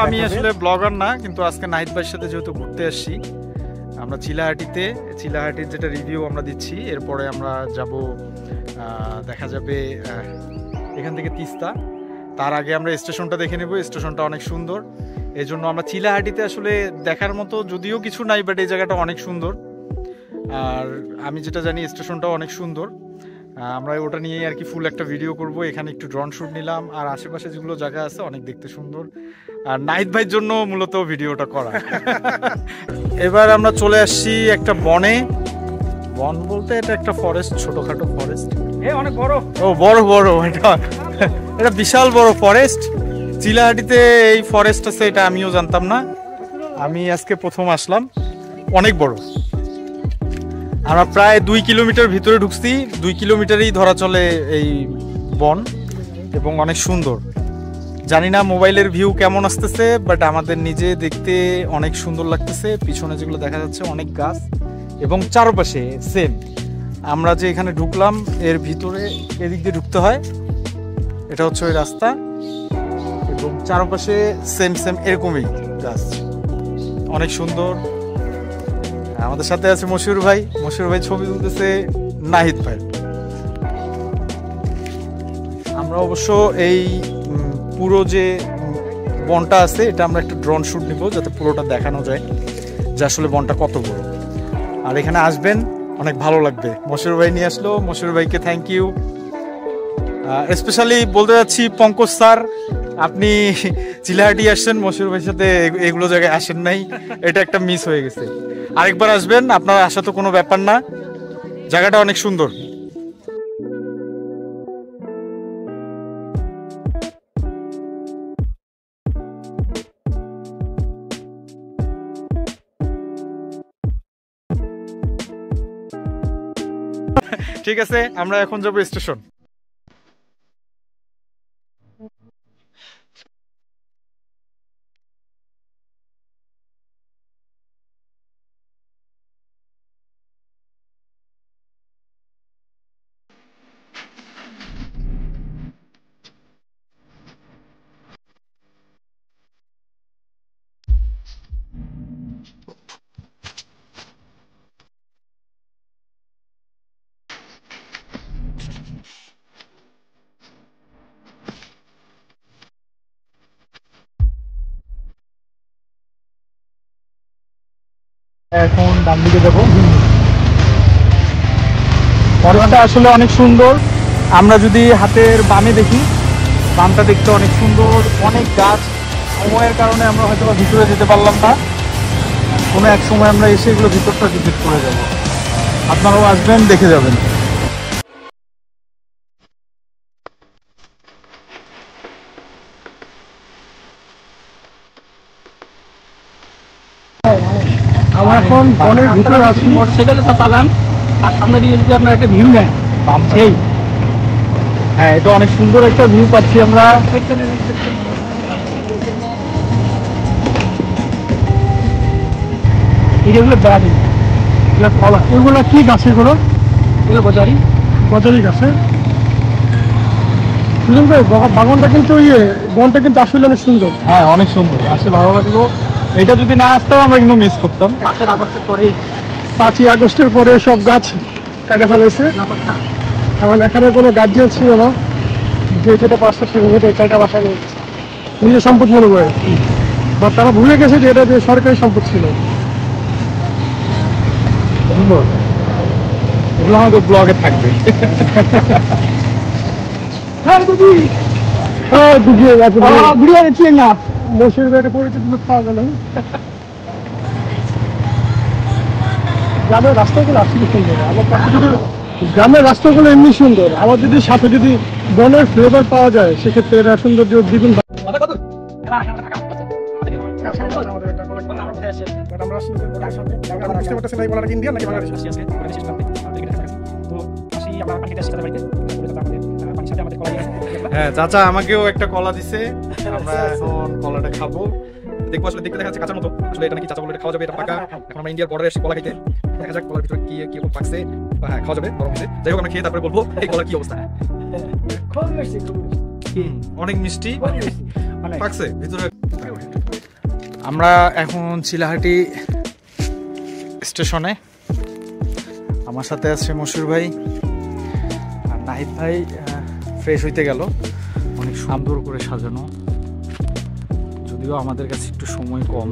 আমি আসলে ব্লগার না, কিন্তু আজকে নাহিদ ভাইয়ের সাথে যেহেতু ঘুরতে আসছি আমরা চিলাহাটির যেটা রিভিউ আমরা দিচ্ছি, এরপরে আমরা যাব দেখা যাবে এখান থেকে তিস্তা। তার আগে আমরা স্টেশনটা দেখে নেব, স্টেশনটা অনেক সুন্দর। এই জন্য আমরা চিলাহাটিতে আসলে দেখার মতো যদিও কিছু নাই, বাট এই জায়গাটা অনেক সুন্দর। আর আমি যেটা জানি স্টেশনটাও অনেক সুন্দর। আমরা ওটা নিয়েই আর কি ফুল একটা ভিডিও করব। এখানে একটু ড্রোন শ্যুট নিলাম, আর আশেপাশে যেগুলো জায়গা আছে অনেক দেখতে সুন্দর। আর নাহিদ ভাইয়ের জন্য মূলত ভিডিওটা করা। এবার আমরা চলে আসছি একটা বনে। বন বলতে এটা একটা ফরেস্ট, ছোটখাটো ফরেস্ট। অনেক বড়। ও বড় এটা বিশাল বড় ফরেস্ট। চিলাহাটিতে এই ফরেস্ট আছে এটা আমিও জানতাম না, আমি আজকে প্রথম আসলাম। অনেক বড়। আমরা প্রায় 2 কিলোমিটার ভিতরে ঢুকছি, 2 কিলোমিটারই ধরা চলে এই বন, এবং অনেক সুন্দর। জানি না মোবাইলের ভিউ কেমন আসতেছে, বাট আমাদের নিজে দেখতে অনেক সুন্দর লাগতেছে। পিছনে যেগুলো দেখা যাচ্ছে অনেক গাছ, এবং চারপাশে সেম। আমরা যে এখানে ঢুকলাম এর ভিতরে এদিক দিয়ে ঢুকতে হয়, এটা হচ্ছে ওই রাস্তা, এবং চারপাশে সেম এরকমই গাছ, অনেক সুন্দর। আমাদের সাথে আছে মশিউর ভাই ছবি তুলতেছে নাহিদ ভাই। আমরা অবশ্য এই পুরো যে বনটা আছে এটা আমরা একটু ড্রোন শ্যুট নিব, যাতে পুরোটা দেখানো যায় যে আসলে বনটা কত বড়। আর এখানে আসবেন, অনেক ভালো লাগবে। মশিউর ভাই নিয়ে আসলো, মশিউর ভাইকে থ্যাংক ইউ। স্পেশালি বলতে যাচ্ছি পঙ্কজ স্যার, আপনি চিলাহাটি আসছেন, মশিউর ভাইয়ের সাথে এগুলো জায়গায় আসেন নাই, এটা একটা মিস হয়ে গেছে। আরেকবার আসবেন, আপনার আসা তো কোনো ব্যাপার না, জায়গাটা অনেক সুন্দর। ঠিক আছে, আমরা এখন যাবো স্টেশন। এখন ডান দিকে যাবো। ফরেস্টটা আসলে অনেক সুন্দর। আমরা যদি হাতের বামে দেখি, বামটা দেখতে অনেক সুন্দর, অনেক গাছ। সময়ের কারণে আমরা হয়তো ভিতরে যেতে পারলাম না, কোনো এক সময় আমরা এসে এগুলো ভিতরটা ভিজিট করে যাবো। আপনারাও আসবেন, দেখে যাবেন। আমরা এখন বনের ভিতরে আছি, মোটরসাইকেলে চালান, আর সামনে দিয়ে যদি আপনার একটা ভিউ নেন, সেই হ্যাঁ, এটা অনেক সুন্দর একটা ভিউ পাচ্ছি আমরা। এগুলো বেড়াতে, এগুলো কলা, এগুলো কি গাছ? এগুলো গজারি গাছে। বাগানটা কিন্তু বনটা কিন্তু আসলে অনেক সুন্দর। হ্যাঁ, অনেক সুন্দর, আসলে ভালো লাগলো। এটা যদি না আসতাম আমরা কিন্তু মিস করতাম। 5ই আগস্টের পরে সব গাছ কেটে ফেলেছে, এখন এখানে কোনো গার্জিয়ান ছিল না, যে যেটা পাঁচটা সেটা চারটা বাসা নিয়ে নিজের সম্পদ মনে করে, বা তারা ভুলে গেছে যে এটা যে সরকারি সম্পদ ছিল। এগুলো আমাদের ব্লগে থাকবে। না মসির বেড়ে পড়েছে, পাওয়া গেল। গ্রামের রাস্তাগুলো আসলে সুন্দর, আমার কাছে যদি গ্রামের রাস্তাগুলো এমনি সুন্দর, আমার যদি সাথে যদি বনের ফ্লেভার পাওয়া যায়, সেক্ষেত্রে এটা সৌন্দর্য দ্বিগুণ। হ্যাঁ, চাচা আমাকেও একটা কলা দিছে, আমরা এখন কলাটা খাবো। দেখবো আসলে দেখতে দেখা যাচ্ছে কাঁচার মতো, আসলে এটা নাকি চাচা বলে খাওয়া যাবে, এটা পাকা। এখন আমরা ইন্ডিয়ার বর্ডারে এসে কলা খাইতে, দেখা যাক কলার ভিতরে কি কি পাকছে। হ্যাঁ, খাওয়া যাবে, গরম হয়েছে। যাই হোক, আমরা খেয়ে তারপরে বলবো এই কলার কি অবস্থা। অনেক মিষ্টি পাকছে ভিতরে। আমরা এখন চিলাহাটি স্টেশনে, আমার সাথে আছে মশুর ভাই আর নাহিদ ভাই। ফ্রেশ হইতে গেল, অনেক সুন্দর করে সাজানো, যদিও আমাদের কাছে একটু সময় কম,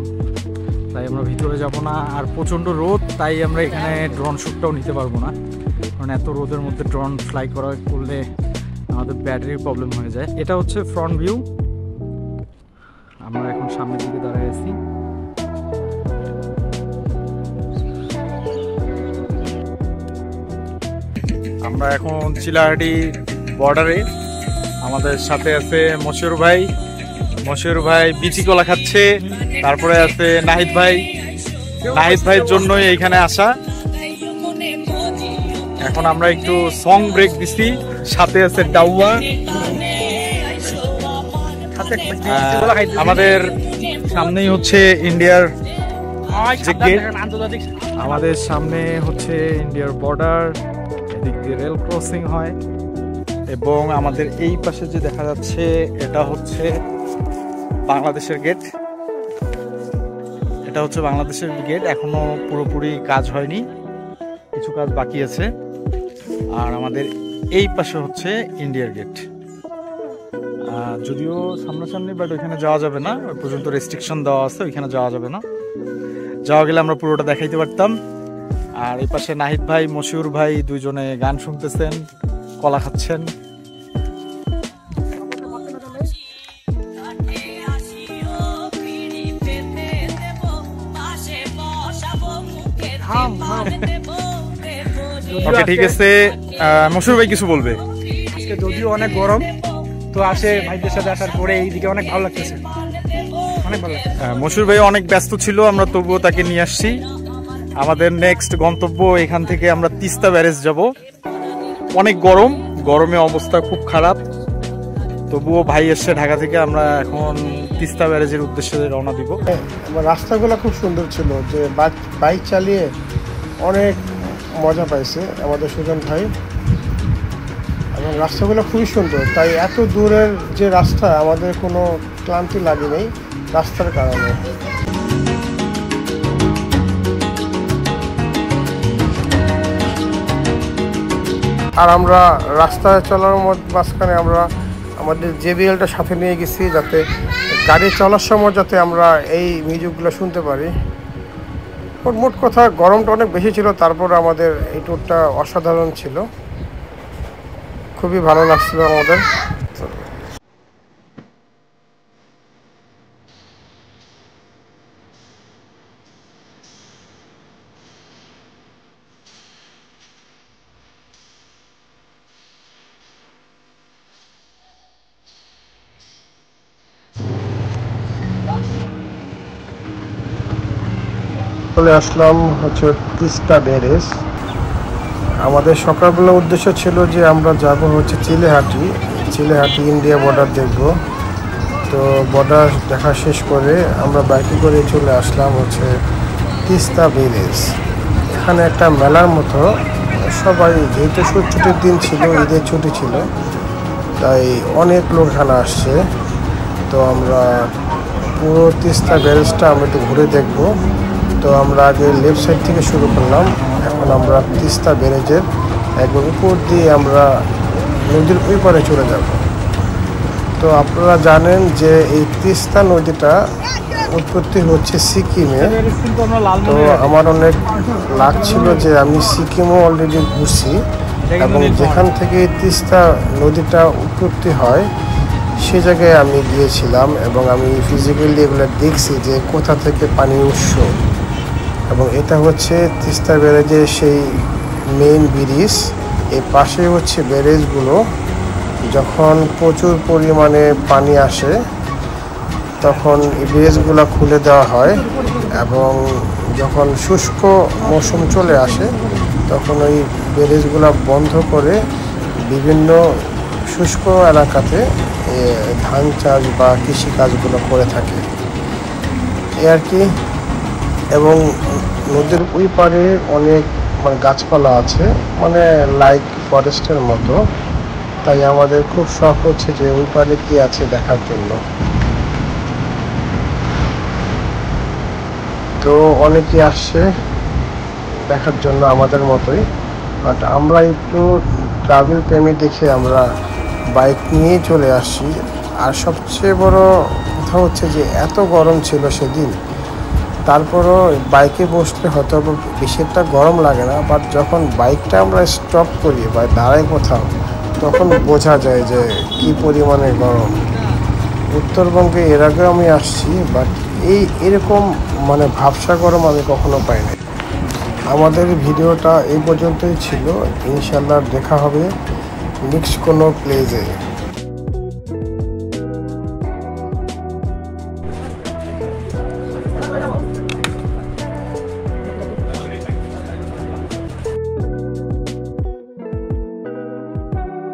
তাই আমরা ভিতরে যাব না। আর প্রচণ্ড রোদ, তাই আমরা এখানে ড্রোন শ্যুটটাও নিতে পারবো না, কারণ এত রোদের মধ্যে ড্রোন ফ্লাই করলে আমাদের ব্যাটারির প্রবলেম হয়ে যায়। এটা হচ্ছে ফ্রন্ট ভিউ। আমরা এখন সামনের দিকে দাঁড়ায় আছি। আমরা এখন চিলাহাটি বর্ডারে, আমাদের সাথে আছে মশুর ভাই। মশুর ভাই বিচি কলা খাচ্ছে। তারপরে আছে নাহিদ ভাই। নাহিদ ভাইয়ের জন্যই এইখানে আসা। এখন আমরা একটু সং ব্রেক দিছি, সাথে আছে ডাউয়া। আমাদের সামনেই হচ্ছে ইন্ডিয়ার গেট, আমাদের সামনে হচ্ছে ইন্ডিয়ার বর্ডার, এদিক দিয়ে রেল ক্রসিং হয়। এবং আমাদের এই পাশে যে দেখা যাচ্ছে এটা হচ্ছে বাংলাদেশের গেট। এটা হচ্ছে বাংলাদেশের গেট, এখনো পুরোপুরি কাজ হয়নি, কিছু কাজ বাকি আছে। আর আমাদের এই পাশে হচ্ছে ইন্ডিয়ার গেট, যদিও সামনাসামনি, বাট ওইখানে যাওয়া যাবে না, ওই পর্যন্ত রেস্ট্রিকশন দেওয়া আছে, ওইখানে যাওয়া যাবে না। যাওয়া গেলে আমরা পুরোটা দেখাইতে পারতাম। আর এই পাশে নাহিদ ভাই, মশিউর ভাই দুইজনে গান শুনতেছেন, কলা খাচ্ছেন। ওকে, ঠিক আছে। মশুর ভাই কিছু বলবে? আজকে যদিও অনেক গরম, তো আসে ভাইদের সাথে আসার পরে এইদিকে অনেক ভালো লাগতেছে, অনেক ভালো লাগছে। মশুর ভাই অনেক ব্যস্ত ছিল, আমরা তবুও তাকে নিয়ে আসছি। আমাদের নেক্সট গন্তব্য, এখান থেকে আমরা তিস্তা ব্যারেজ যাব। অনেক গরম, গরমে অবস্থা খুব খারাপ, তবুও ভাই এসছে ঢাকা থেকে। আমরা এখন তিস্তা ব্যারেজের উদ্দেশ্যে রওনা দিব। রাস্তাগুলো খুব সুন্দর ছিল, যে বাইক চালিয়ে অনেক মজা পাইছে আমাদের সুজন ভাই, এবং রাস্তাগুলো খুবই সুন্দর। তাই এত দূরের যে রাস্তা, আমাদের কোনো ক্লান্তি লাগে নেই রাস্তার কারণে। আর আমরা রাস্তায় চলার মাঝখানে আমরা আমাদের JBLটা সাথে নিয়ে গেছি, যাতে গাড়ি চলার সময় যাতে আমরা এই মিউজিকগুলো শুনতে পারি। মোট কথা গরমটা অনেক বেশি ছিল, তারপর আমাদের এই ট্যুরটা অসাধারণ ছিল, খুবই ভালো লাগছিল আমাদের। চলে আসলাম হচ্ছে তিস্তা ব্যারেজ। আমাদের সকালবেলা উদ্দেশ্য ছিল যে আমরা যাব হচ্ছে চিলেহাটি ইন্ডিয়া বর্ডার দেখব। তো বর্ডার দেখা শেষ করে আমরা বাইকে করে চলে আসলাম হচ্ছে তিস্তা ব্যারেজ। এখানে একটা মেলার মতো, সবাই যেহেতু ছুটির দিন ছিল, ঈদের ছুটি ছিল, তাই অনেক লোক এখানে আসছে। তো আমরা পুরো তিস্তা ব্যারেজটা আমরা একটু ঘুরে দেখব। তো আমরা আগে লেফট সাইড থেকে শুরু করলাম, এখন আমরা তিস্তা ব্যারেজের একবার উপর দিয়ে আমরা নদীর ওই পারে চলে যাব। তো আপনারা জানেন যে এই তিস্তা নদীটা উৎপত্তি হচ্ছে সিকিমে। তো আমার অনেক লাগছিল যে আমি সিকিমও অলরেডি ঘুরছি, এবং যেখান থেকে তিস্তা নদীটা উৎপত্তি হয় সে জায়গায় আমি গিয়েছিলাম, এবং আমি ফিজিক্যালি এগুলো দেখছি যে কোথা থেকে পানির উৎস। এবং এটা হচ্ছে তিস্তা ব্যারেজের সেই মেইন ব্রিজ। এর পাশে হচ্ছে ব্যারেজগুলো। যখন প্রচুর পরিমাণে পানি আসে তখন এই ব্যারেজগুলো খুলে দেওয়া হয়, এবং যখন শুষ্ক মৌসুম চলে আসে তখন ওই ব্যারেজগুলো বন্ধ করে বিভিন্ন শুষ্ক এলাকাতে ধান চাষ বা কৃষিকাজগুলো করে থাকে এই আর কি। এবং নদীর ওই পারে অনেক গাছপালা আছে, লাইক ফরেস্টের মতো। তাই আমাদের খুব শখ হচ্ছে যে ওই পারে কি আছে দেখার জন্য। তো অনেকে আসছে দেখার জন্য আমাদের মতোই, বাট আমরা একটু ট্রাভেল প্রেমী দেখে আমরা বাইক নিয়েই চলে আসছি। আর সবচেয়ে বড় কথা হচ্ছে যে এত গরম ছিল সেদিন, তারপরও বাইকে বসলে হয়তো বেশি একটা গরম লাগে না, বাট যখন বাইকটা আমরা স্টপ করি বা দাঁড়াই কোথাও, তখন বোঝা যায় যে কি পরিমাণে গরম। উত্তরবঙ্গে এর আগেও আমি আসছি, বাট এরকম মানে ভাবসা গরম আমি কখনো পাইনি। আমাদের ভিডিওটা এই পর্যন্তই ছিল, ইনশাল্লাহ দেখা হবে নেক্সট কোনো প্লেজে।